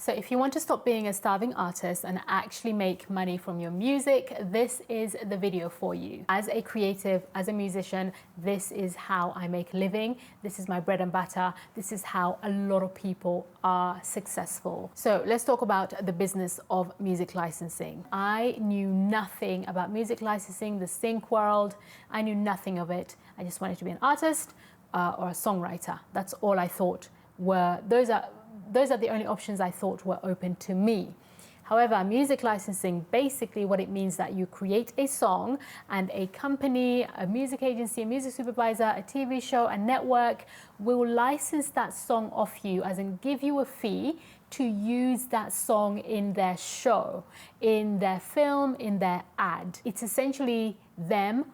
So if you want to stop being a starving artist and actually make money from your music, this is the video for you. As a creative, as a musician, this is how I make a living. This is my bread and butter. This is how a lot of people are successful. So let's talk about the business of music licensing. I knew nothing about music licensing, the sync world. I knew nothing of it. I just wanted to be an artist or a songwriter. That's all I thought were, those are the only options I thought were open to me. However, music licensing, basically what it means that you create a song and a company, a music agency, a music supervisor, a TV show, a network will license that song off you, as in give you a fee to use that song in their show, in their film, in their ad. It's essentially them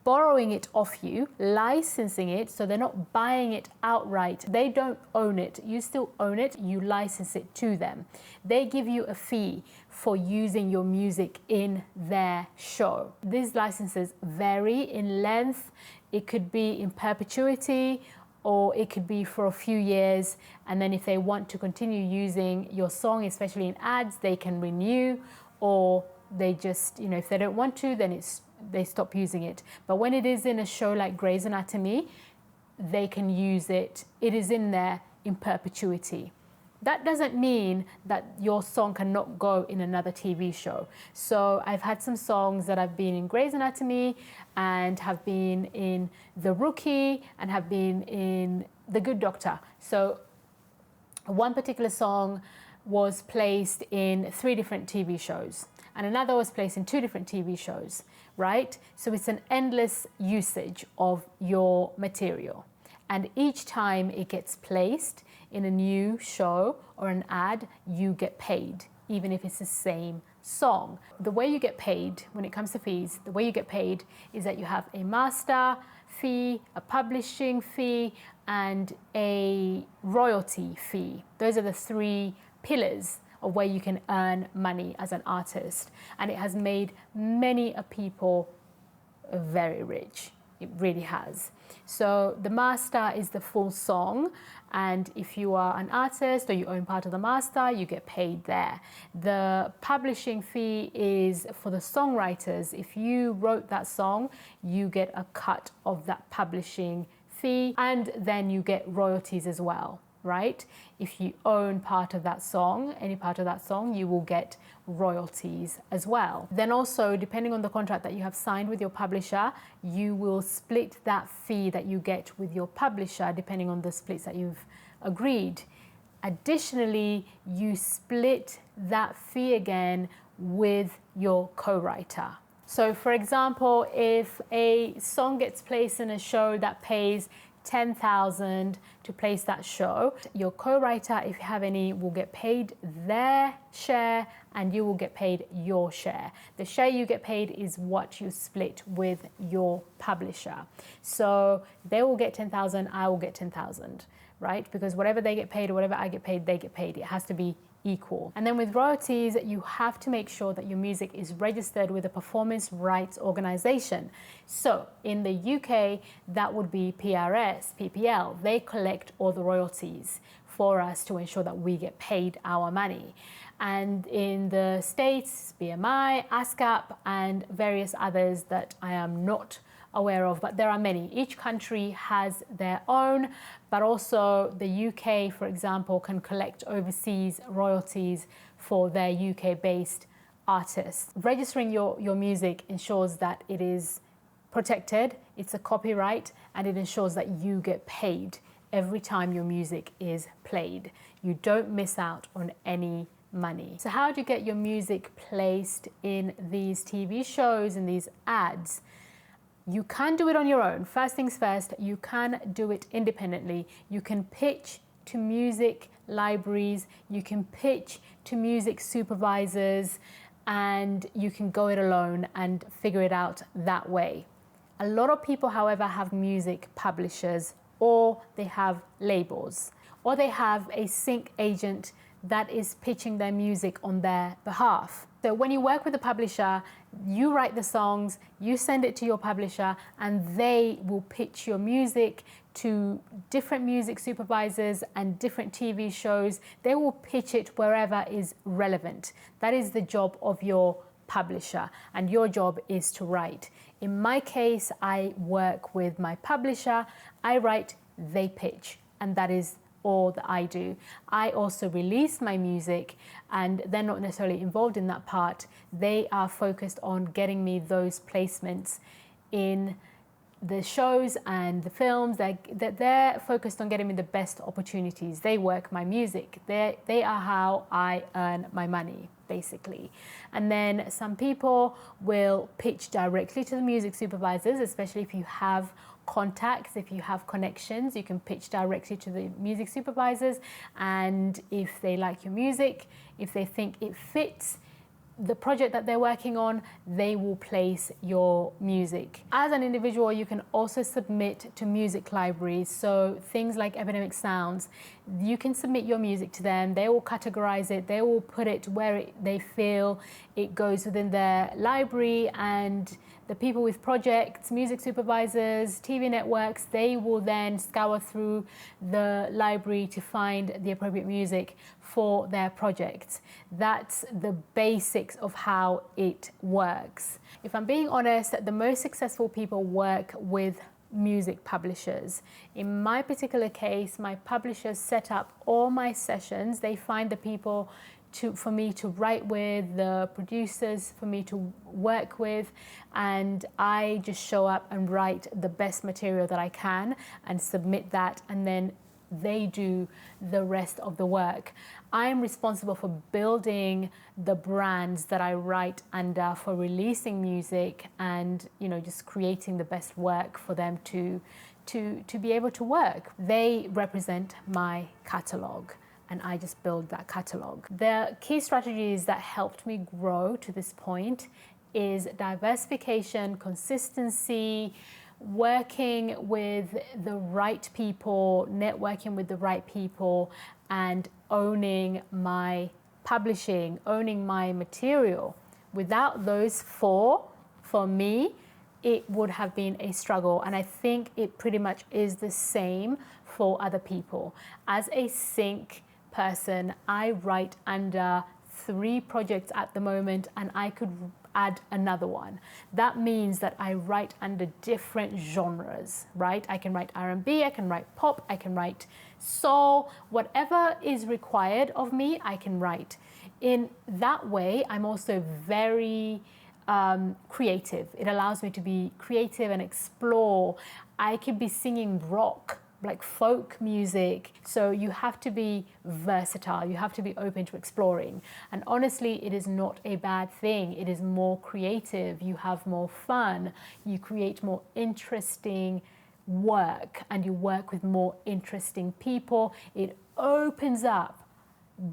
borrowing it off you, licensing it, so they're not buying it outright. They don't own it. You still own it. You license it to them. They give you a fee for using your music in their show. These licenses vary in length. It could be in perpetuity, or it could be for a few years. And then if they want to continue using your song, especially in ads, they can renew, or they just, if they don't want to, then they stop using it. But when it is in a show like Grey's Anatomy, they can use it. It is in there in perpetuity. That doesn't mean that your song cannot go in another TV show. So I've had some songs that have been in Grey's Anatomy and have been in The Rookie and have been in The Good Doctor. So one particular song was placed in 3 different TV shows, and another was placed in 2 different TV shows, right? So it's an endless usage of your material. And each time it gets placed in a new show or an ad, you get paid, even if it's the same song. The way you get paid when it comes to fees, the way you get paid is that you have a master fee, a publishing fee, and a royalty fee. Those are the 3 pillars of where you can earn money as an artist. And it has made many people very rich. It really has. So the master is the full song. And if you are an artist or you own part of the master, you get paid there. The publishing fee is for the songwriters. If you wrote that song, you get a cut of that publishing fee, and then you get royalties as well, right? If you own part of that song, any part of that song, you will get royalties as well. Then also, depending on the contract that you have signed with your publisher, you will split that fee that you get with your publisher, depending on the splits that you've agreed. Additionally, you split that fee again with your co-writer. So for example, if a song gets placed in a show that pays 10,000 to place that show, your co-writer, if you have any, will get paid their share and you will get paid your share. The share you get paid is what you split with your publisher. So they will get 10,000, I will get 10,000, right? Because whatever they get paid or whatever I get paid, they get paid. It has to be equal. And then with royalties, you have to make sure that your music is registered with a performance rights organization. So in the UK, that would be PRS, PPL. They collect all the royalties for us to ensure that we get paid our money. And in the States, BMI, ASCAP, and various others that I am not aware of, but there are many. Each country has their own, but also the UK, for example, can collect overseas royalties for their UK-based artists. Registering your music ensures that it is protected, it's a copyright, and it ensures that you get paid every time your music is played. You don't miss out on any money. So how do you get your music placed in these TV shows and these ads? You can do it on your own. First things first, you can do it independently. You can pitch to music libraries, you can pitch to music supervisors, and you can go it alone and figure it out that way. A lot of people, however, have music publishers, or they have labels, or they have a sync agent that is pitching their music on their behalf. So when you work with a publisher, you write the songs, you send it to your publisher, and they will pitch your music to different music supervisors and different TV shows. They will pitch it wherever is relevant. That is the job of your publisher, and your job is to write. In my case, I work with my publisher. I write, they pitch, and that is all that I do. I also release my music, and they're not necessarily involved in that part. They are focused on getting me those placements in the shows and the films. They're focused on getting me the best opportunities. They work my music. They are how I earn my money, basically. And then some people will pitch directly to the music supervisors, especially if you have contacts, if you have connections, you can pitch directly to the music supervisors. And if they like your music, if they think it fits the project that they're working on, they will place your music. As an individual, you can also submit to music libraries. So things like Epidemic Sounds, you can submit your music to them. They will categorize it. They will put it where they feel it goes within their library, and the people with projects, music supervisors, TV networks, they will then scour through the library to find the appropriate music for their projects. That's the basics of how it works. If I'm being honest, the most successful people work with music publishers. In my particular case, my publishers set up all my sessions. They find the people for me to write with, the producers for me to work with, and I just show up and write the best material that I can and submit that, and then they do the rest of the work. I'm responsible for building the brands that I write under, for releasing music, and just creating the best work for them to be able to work. They represent my catalog, and I just build that catalog. The key strategies that helped me grow to this point is diversification, consistency, working with the right people, networking with the right people, and owning my publishing, owning my material. Without those four, for me, it would have been a struggle. And I think it pretty much is the same for other people. As a sync person, I write under 3 projects at the moment, and I could add another one. That means that I write under different genres, right? I can write R&B, I can write pop, I can write soul, whatever is required of me, I can write. In that way, I'm also very creative. It allows me to be creative and explore. I could be singing rock, like folk music. So you have to be versatile. You have to be open to exploring. And honestly, it is not a bad thing. It is more creative. You have more fun. You create more interesting work, and you work with more interesting people. It opens up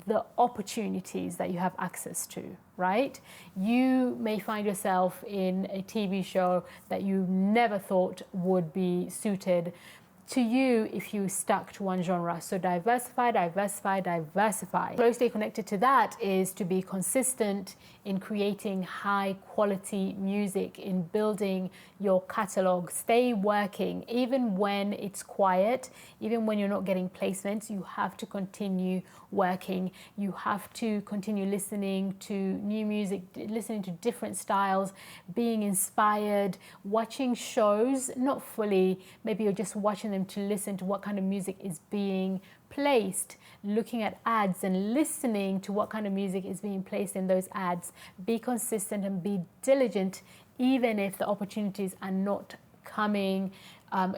the opportunities that you have access to, right? You may find yourself in a TV show that you never thought would be suited to you if you stuck to one genre. So diversify, diversify, diversify. Closely connected to that is to be consistent in creating high quality music, in building your catalog. Stay working, even when it's quiet, even when you're not getting placements, you have to continue working. You have to continue listening to new music, listening to different styles, being inspired, watching shows, not fully, maybe you're just watching them to listen to what kind of music is being placed, looking at ads and listening to what kind of music is being placed in those ads. Be consistent and be diligent, even if the opportunities are not coming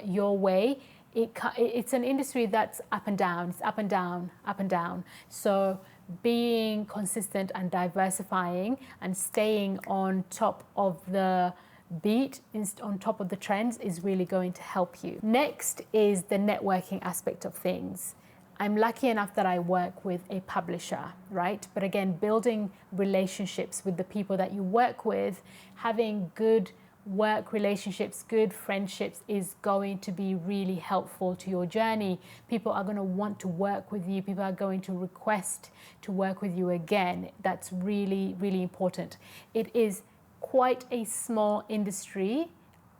your way. It's an industry that's up and down, it's up and down, up and down. So being consistent and diversifying and staying on top of the beat, on top of the trends, is really going to help you. Next is the networking aspect of things. I'm lucky enough that I work with a publisher, right? But again, building relationships with the people that you work with, having good work relationships, good friendships is going to be really helpful to your journey. People are going to want to work with you. People are going to request to work with you again. That's really, really important. It is quite a small industry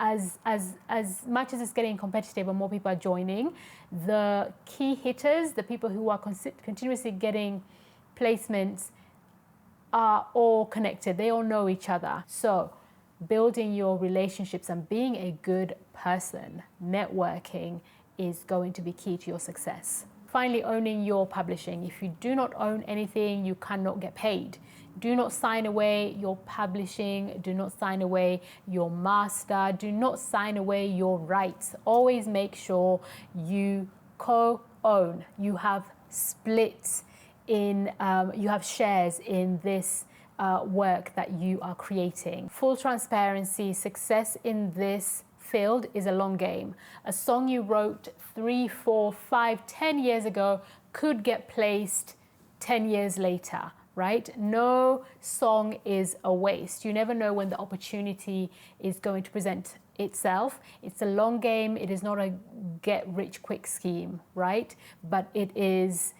as much as it's getting competitive and more people are joining, the key hitters, the people who are continuously getting placements, are all connected. They all know each other. So building your relationships and being a good person, networking, is going to be key to your success. Finally, owning your publishing. If you do not own anything, you cannot get paid. Do not sign away your publishing. Do not sign away your master. Do not sign away your rights. Always make sure you co-own. You have splits in, you have shares in this work that you are creating. Full transparency, success in this field is a long game. A song you wrote 3, 4, 5, 10 years ago could get placed 10 years later, right? No song is a waste. You never know when the opportunity is going to present itself. It's a long game. It is not a get rich quick scheme, right? But it is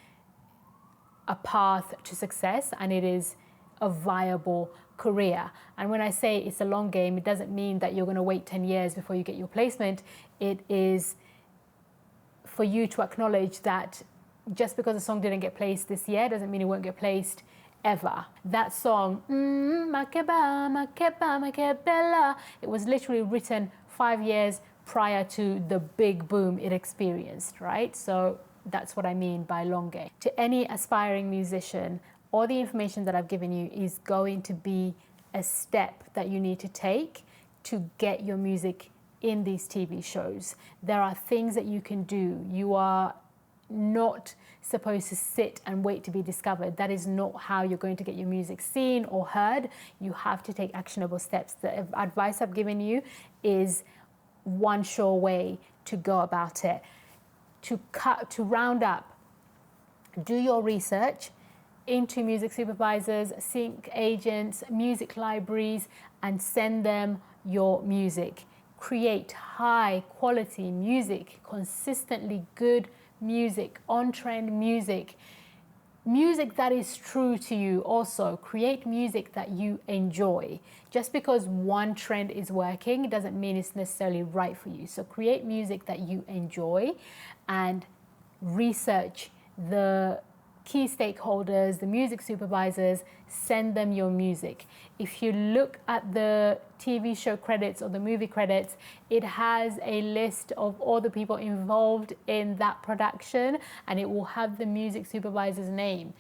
a path to success, and it is a viable career. And when I say it's a long game, it doesn't mean that you're going to wait 10 years before you get your placement. It is for you to acknowledge that just because a song didn't get placed this year doesn't mean it won't get placed ever. That song, Makeba, Makeba, Makebella, it was literally written 5 years prior to the big boom it experienced, right? So that's what I mean by long game. To any aspiring musician, all the information that I've given you is going to be a step that you need to take to get your music in these TV shows. There are things that you can do. You are not supposed to sit and wait to be discovered. That is not how you're going to get your music seen or heard. You have to take actionable steps. The advice I've given you is one sure way to go about it. To round up, do your research into music supervisors, sync agents, music libraries, and send them your music. Create high quality music, consistently good music, on-trend music, music that is true to you. Also, create music that you enjoy. Just because one trend is working, it doesn't mean it's necessarily right for you. So create music that you enjoy and research the key stakeholders, the music supervisors, send them your music. If you look at the TV show credits or the movie credits, it has a list of all the people involved in that production, and it will have the music supervisor's name.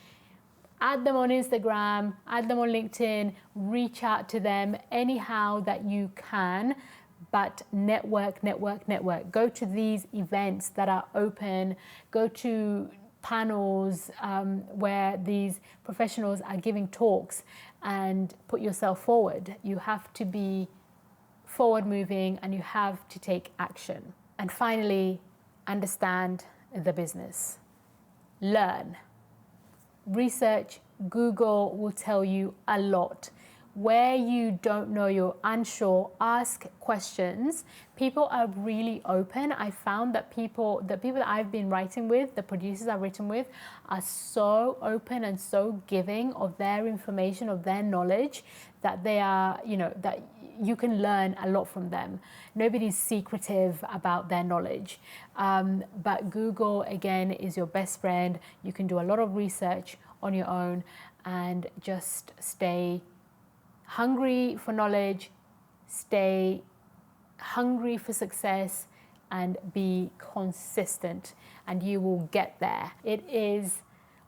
Add them on Instagram, add them on LinkedIn, reach out to them anyhow that you can, but network, network, network. Go to these events that are open, go to panels where these professionals are giving talks, and put yourself forward. You have to be forward moving and you have to take action. And finally, understand the business. Learn. Research. Google will tell you a lot. Where you don't know, you're unsure, ask questions. People are really open. I found that the people that I've been writing with, the producers I've written with, are so open and so giving of their information, of their knowledge, that they are, that you can learn a lot from them. Nobody's secretive about their knowledge. But Google, again, is your best friend. You can do a lot of research on your own and just stay hungry for knowledge, stay hungry for success, and be consistent, and you will get there. It is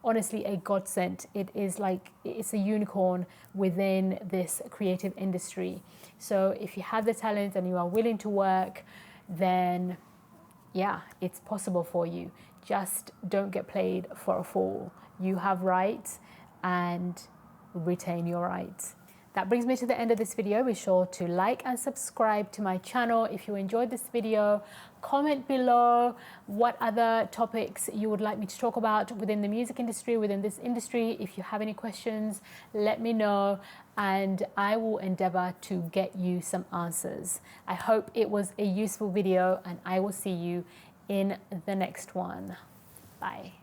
honestly a godsend. It is like, it's a unicorn within this creative industry. So if you have the talent and you are willing to work, then yeah, it's possible for you. Just don't get played for a fool. You have rights, and retain your rights. That brings me to the end of this video. Be sure to like and subscribe to my channel if you enjoyed this video. Comment below what other topics you would like me to talk about within the music industry, within this industry. If you have any questions, let me know and I will endeavor to get you some answers. I hope it was a useful video, and I will see you in the next one. Bye.